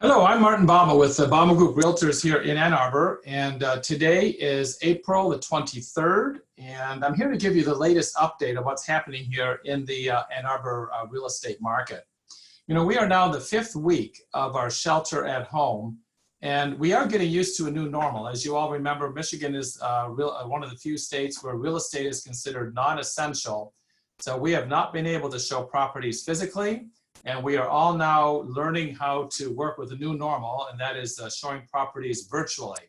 Hello, I'm Martin Bouma with the Bouma Group Realtors here in Ann Arbor, and today is April the 23rd, and I'm here to give you the latest update of what's happening here in the Ann Arbor real estate market. You know, we are now the 5th week of our shelter at home, and we are getting used to a new normal. As you all remember, Michigan is one of the few states where real estate is considered non-essential, so we have not been able to show properties physically. And we are all now learning how to work with a new normal, and that is showing properties virtually.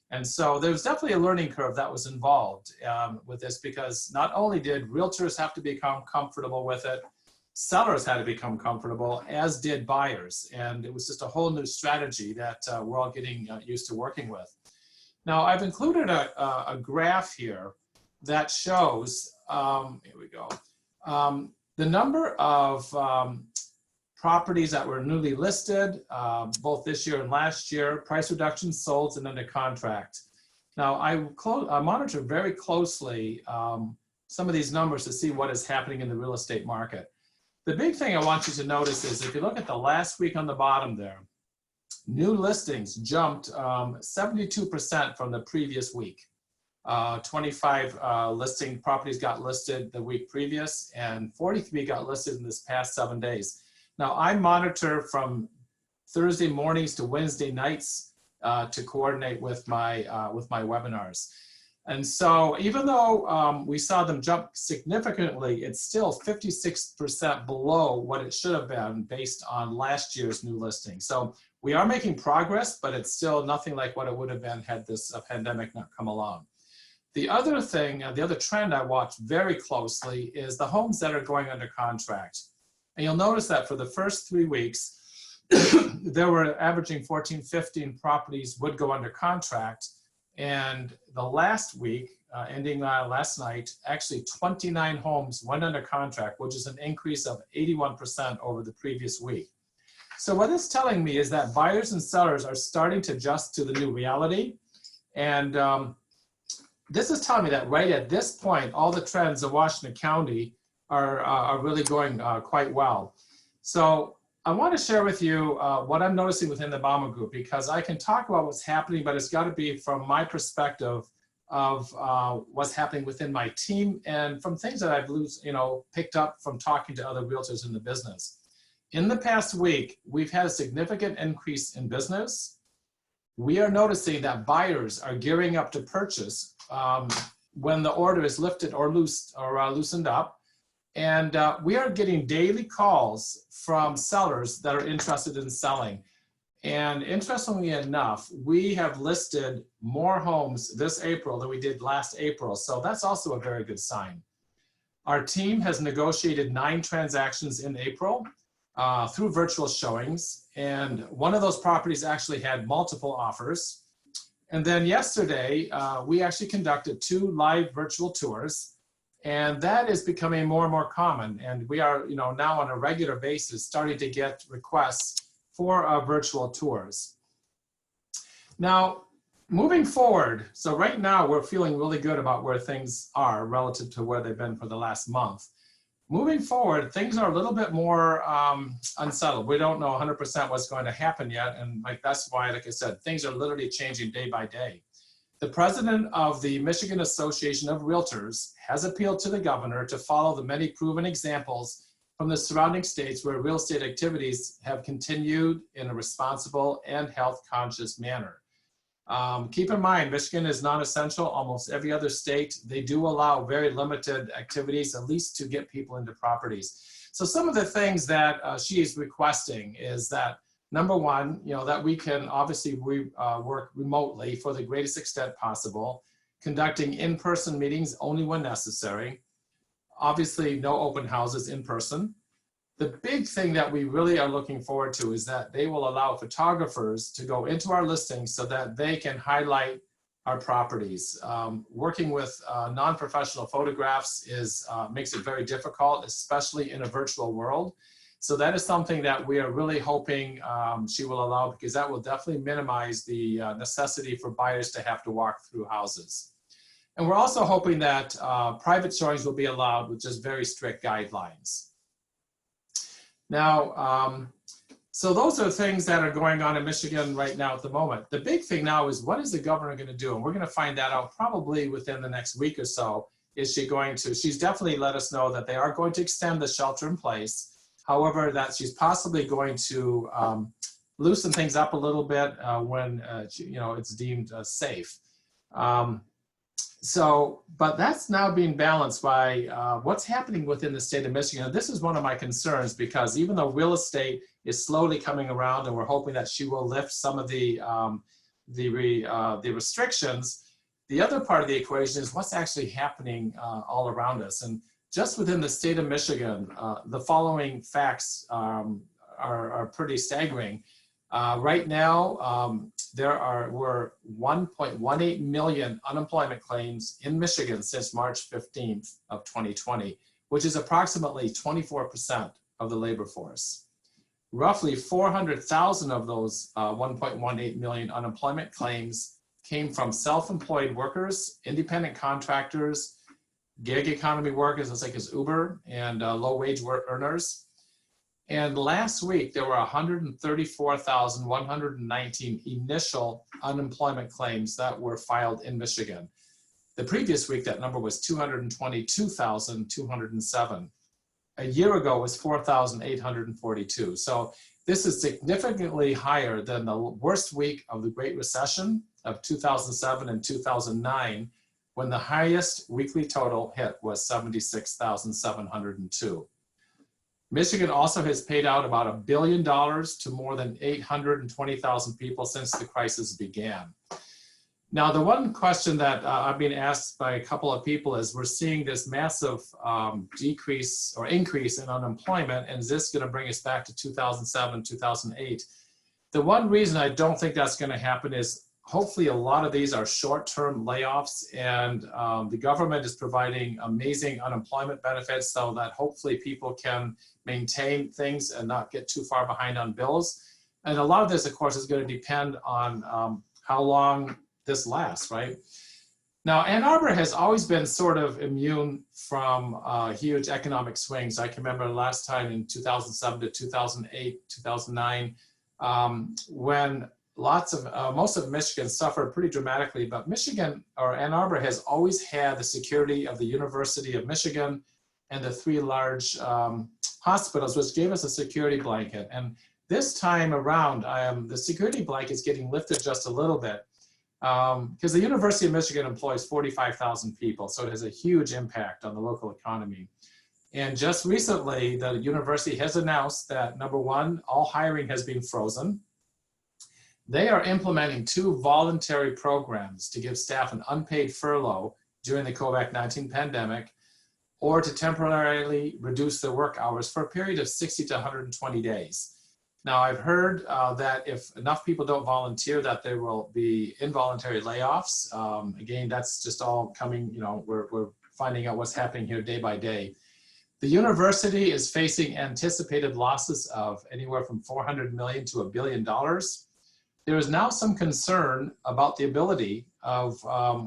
And so there's definitely a learning curve that was involved with this, because not only did realtors have to become comfortable with it, sellers had to become comfortable, as did buyers. And it was just a whole new strategy that we're all getting used to working with. Now, I've included a graph here that shows, here we go, the number of properties that were newly listed, both this year and last year, price reductions sold and under contract. Now, I monitor very closely some of these numbers to see what is happening in the real estate market. The big thing I want you to notice is if you look at the last week on the bottom there, new listings jumped 72% from the previous week. 25 listing properties got listed the week previous, and 43 got listed in this past 7 days. Now, I monitor from Thursday mornings to Wednesday nights to coordinate with my webinars. And so even though we saw them jump significantly, it's still 56% below what it should have been based on last year's new listing. So we are making progress, but it's still nothing like what it would have been had this pandemic not come along. The other thing, the other trend I watch very closely is the homes that are going under contract. And you'll notice that for the first 3 weeks, there were averaging 14, 15 properties would go under contract. And the last week, ending last night, actually 29 homes went under contract, which is an increase of 81% over the previous week. So what it's telling me is that buyers and sellers are starting to adjust to the new reality. And this is telling me that right at this point, all the trends in Washington County are really going quite well. So I want to share with you what I'm noticing within the Bouma Group, because I can talk about what's happening, but it's got to be from my perspective of what's happening within my team and from things that I've picked up from talking to other realtors in the business. In the past week, we've had a significant increase in business. We are noticing that buyers are gearing up to purchase when the order is lifted or loosened up. And we are getting daily calls from sellers that are interested in selling. And interestingly enough, we have listed more homes this April than we did last April. So that's also a very good sign. Our team has negotiated 9 transactions in April through virtual showings. And one of those properties actually had multiple offers. And then yesterday, we actually conducted 2 live virtual tours. And that is becoming more and more common. And we are, now on a regular basis starting to get requests for virtual tours. Now, moving forward, so right now we're feeling really good about where things are relative to where they've been for the last month. Moving forward, things are a little bit more unsettled. We don't know 100% what's going to happen yet. And that's why, like I said, things are literally changing day by day. The president of the Michigan Association of Realtors has appealed to the governor to follow the many proven examples from the surrounding states where real estate activities have continued in a responsible and health-conscious manner. Keep in mind, Michigan is non-essential. Almost every other state, they do allow very limited activities, at least to get people into properties. So some of the things that she is requesting is that, number one, that we can obviously work remotely for the greatest extent possible, conducting in-person meetings only when necessary. Obviously, no open houses in person. The big thing that we really are looking forward to is that they will allow photographers to go into our listings so that they can highlight our properties. Working with non-professional photographs makes it very difficult, especially in a virtual world. So that is something that we are really hoping she will allow, because that will definitely minimize the necessity for buyers to have to walk through houses. And we're also hoping that private showings will be allowed with just very strict guidelines. Now, So those are things that are going on in Michigan right now at the moment. The big thing now is, what is the governor going to do? And we're going to find that out probably within the next week or so. Is she going to, she's definitely let us know that they are going to extend the shelter in place. However, that she's possibly going to loosen things up a little bit when it's deemed safe. But that's now being balanced by what's happening within the state of Michigan. And this is one of my concerns, because even though real estate is slowly coming around and we're hoping that she will lift some of the restrictions, the other part of the equation is what's actually happening all around us. And just within the state of Michigan, the following facts are pretty staggering. Right now, were 1.18 million unemployment claims in Michigan since March 15th of 2020, which is approximately 24% of the labor force. Roughly 400,000 of those 1.18 million unemployment claims came from self-employed workers, independent contractors, gig economy workers, like as Uber, and low-wage earners. And last week, there were 134,119 initial unemployment claims that were filed in Michigan. The previous week, that number was 222,207. A year ago, it was 4,842. So this is significantly higher than the worst week of the Great Recession of 2007 and 2009, when the highest weekly total hit was 76,702. Michigan also has paid out about $1 billion to more than 820,000 people since the crisis began. Now, the one question that I've been asked by a couple of people is, we're seeing this massive decrease or increase in unemployment, and is this going to bring us back to 2007, 2008? The one reason I don't think that's going to happen is, hopefully a lot of these are short-term layoffs, and the government is providing amazing unemployment benefits so that hopefully people can maintain things and not get too far behind on bills. And a lot of this, of course, is going to depend on how long this lasts, right? Now, Ann Arbor has always been sort of immune from huge economic swings. I can remember last time in 2007 to 2008, 2009, when most of Michigan suffered pretty dramatically, but Michigan, or Ann Arbor, has always had the security of the University of Michigan and the 3 large hospitals, which gave us a security blanket. And this time around, the security blanket is getting lifted just a little bit, because the University of Michigan employs 45,000 people, so it has a huge impact on the local economy. And just recently, the university has announced that, number one, all hiring has been frozen. They are implementing 2 voluntary programs to give staff an unpaid furlough during the COVID-19 pandemic, or to temporarily reduce their work hours for a period of 60 to 120 days. Now, I've heard that if enough people don't volunteer, that there will be involuntary layoffs. Again, that's just all coming, we're finding out what's happening here day by day. The university is facing anticipated losses of anywhere from $400 million to $1 billion. There is now some concern about the ability of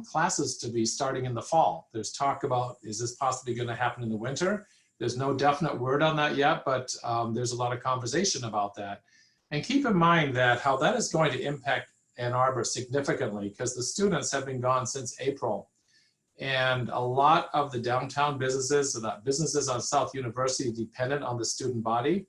classes to be starting in the fall. There's talk about, is this possibly going to happen in the winter? There's no definite word on that yet, but there's a lot of conversation about that. And keep in mind that how that is going to impact Ann Arbor significantly, because the students have been gone since April. And a lot of the downtown businesses, so that businesses on South University, dependent on the student body.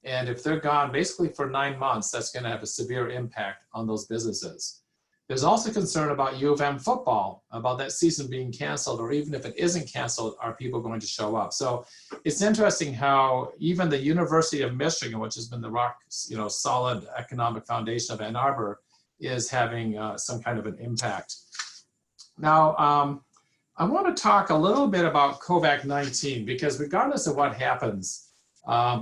And if they're gone basically for 9 months, that's going to have a severe impact on those businesses. There's also concern about U of M football, about that season being canceled, or even if it isn't canceled, are people going to show up? So it's interesting how even the University of Michigan, which has been the rock, solid economic foundation of Ann Arbor, is having some kind of an impact. Now, I want to talk a little bit about COVID-19, because regardless of what happens,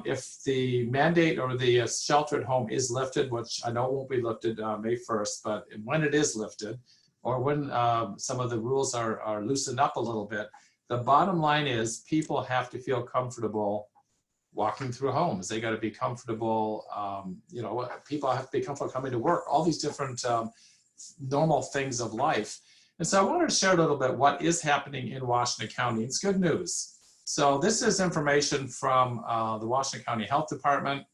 if the mandate or the shelter at home is lifted, which I know won't be lifted May 1st, but when it is lifted, or when some of the rules are loosened up a little bit, the bottom line is people have to feel comfortable walking through homes. They got to be comfortable, people have to be comfortable coming to work, all these different normal things of life. And so I wanted to share a little bit what is happening in Washtenaw County. It's good news. So this is information from the Washtenaw County Health Department.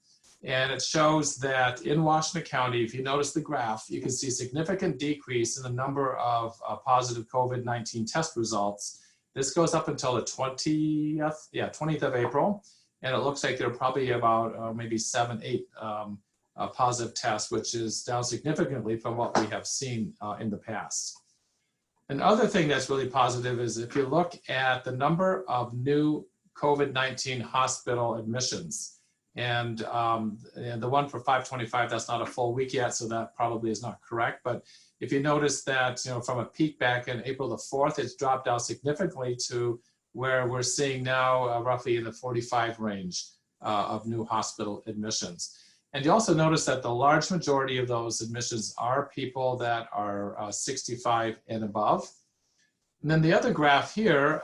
And it shows that in Washtenaw County, if you notice the graph, you can see significant decrease in the number of positive COVID-19 test results. This goes up until the 20th of April. And it looks like there are probably about maybe 7, 8 positive tests, which is down significantly from what we have seen in the past. Another thing that's really positive is if you look at the number of new COVID-19 hospital admissions. And the one for 5/25, that's not a full week yet, so that probably is not correct. But if you notice that, from a peak back in April the 4th, it's dropped down significantly to where we're seeing now roughly in the 45 range of new hospital admissions. And you also notice that the large majority of those admissions are people that are 65 and above. And then the other graph here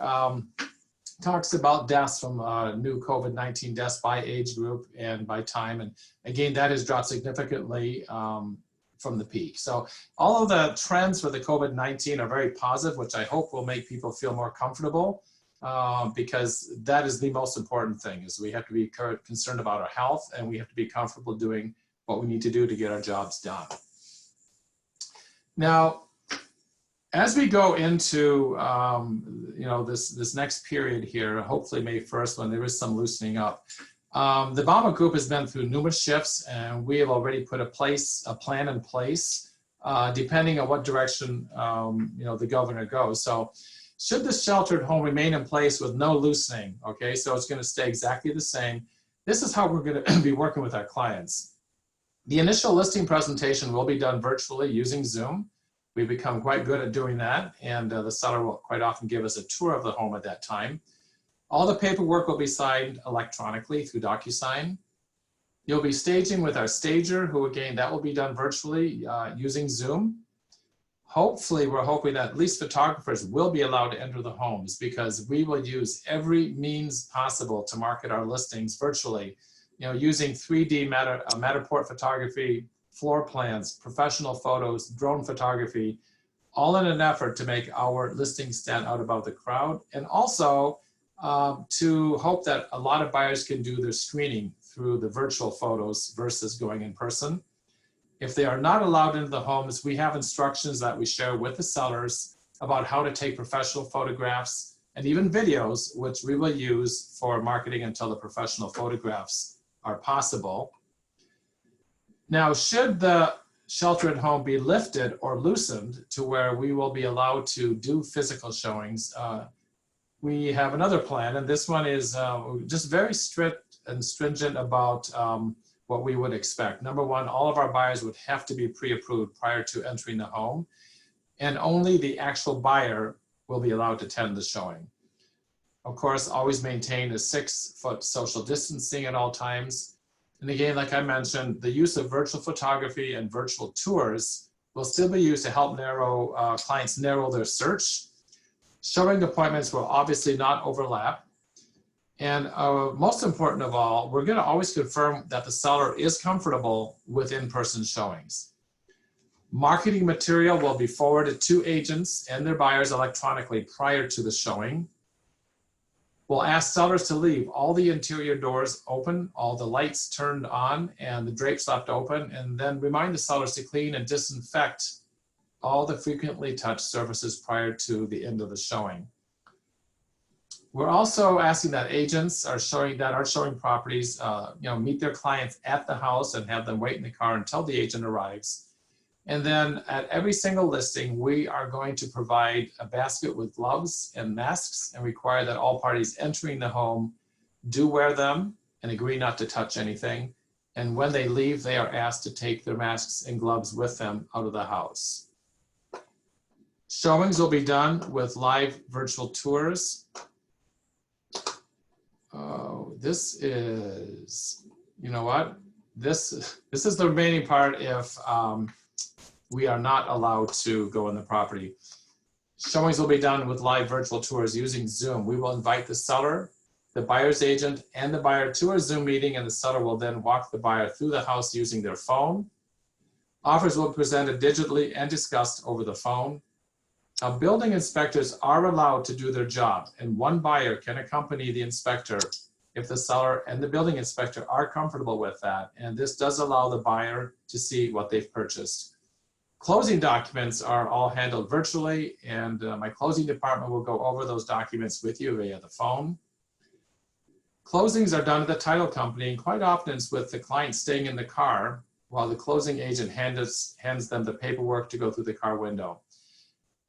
talks about deaths from new COVID-19 deaths by age group and by time. And again, that has dropped significantly from the peak. So all of the trends for the COVID-19 are very positive, which I hope will make people feel more comfortable because that is the most important thing, is we have to be concerned about our health and we have to be comfortable doing what we need to do to get our jobs done. Now, as we go into this next period here, hopefully May 1st, when there is some loosening up, the Bouma group has been through numerous shifts, and we have already put a plan in place, depending on what direction the governor goes. So, should the sheltered home remain in place with no loosening, okay, so it's going to stay exactly the same, this is how we're going to be working with our clients. The initial listing presentation will be done virtually using Zoom. We've become quite good at doing that, and the seller will quite often give us a tour of the home at that time. All the paperwork will be signed electronically through DocuSign. You'll be staging with our stager, who again, that will be done virtually using Zoom. Hopefully, we're hoping that at least photographers will be allowed to enter the homes, because we will use every means possible to market our listings virtually, using 3D Matterport photography, floor plans, professional photos, drone photography, all in an effort to make our listings stand out above the crowd, and also to hope that a lot of buyers can do their screening through the virtual photos versus going in person. If they are not allowed into the homes, we have instructions that we share with the sellers about how to take professional photographs and even videos, which we will use for marketing until the professional photographs are possible. Now, should the shelter at home be lifted or loosened to where we will be allowed to do physical showings, we have another plan, and this one is just very strict and stringent about what we would expect. Number one, all of our buyers would have to be pre-approved prior to entering the home, and only the actual buyer will be allowed to attend the showing. Of course, always maintain a 6-foot social distancing at all times. And again, like I mentioned, the use of virtual photography and virtual tours will still be used to help clients narrow their search. Showing appointments will obviously not overlap. And most important of all, we're going to always confirm that the seller is comfortable with in-person showings. Marketing material will be forwarded to agents and their buyers electronically prior to the showing. We'll ask sellers to leave all the interior doors open, all the lights turned on, and the drapes left open, and then remind the sellers to clean and disinfect all the frequently touched surfaces prior to the end of the showing. We're also asking that agents are showing properties, meet their clients at the house and have them wait in the car until the agent arrives. And then at every single listing, we are going to provide a basket with gloves and masks and require that all parties entering the home do wear them and agree not to touch anything. And when they leave, they are asked to take their masks and gloves with them out of the house. Showings will be done with live virtual tours. This is, this is the remaining part if we are not allowed to go in the property. Showings will be done with live virtual tours using Zoom. We will invite the seller, the buyer's agent, and the buyer to a Zoom meeting, and the seller will then walk the buyer through the house using their phone. Offers will be presented digitally and discussed over the phone. Now, building inspectors are allowed to do their job, and one buyer can accompany the inspector if the seller and the building inspector are comfortable with that. And this does allow the buyer to see what they've purchased. Closing documents are all handled virtually, and my closing department will go over those documents with you via the phone. Closings are done at the title company, and quite often it's with the client staying in the car while the closing agent hands them the paperwork to go through the car window.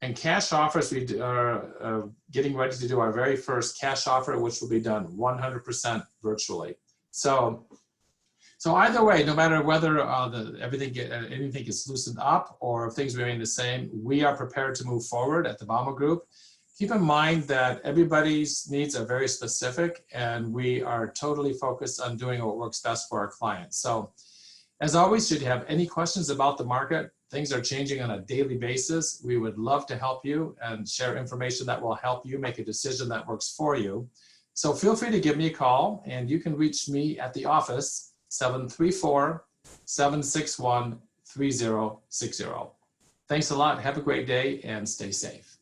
And cash offers, we are getting ready to do our very first cash offer, which will be done 100% virtually. So either way, no matter whether anything gets loosened up or if things remain the same, we are prepared to move forward at the Bouma Group. Keep in mind that everybody's needs are very specific, and we are totally focused on doing what works best for our clients. So as always, should you have any questions about the market, things are changing on a daily basis. We would love to help you and share information that will help you make a decision that works for you. So feel free to give me a call, and you can reach me at the office, 734-761-3060. Thanks a lot. Have a great day and stay safe.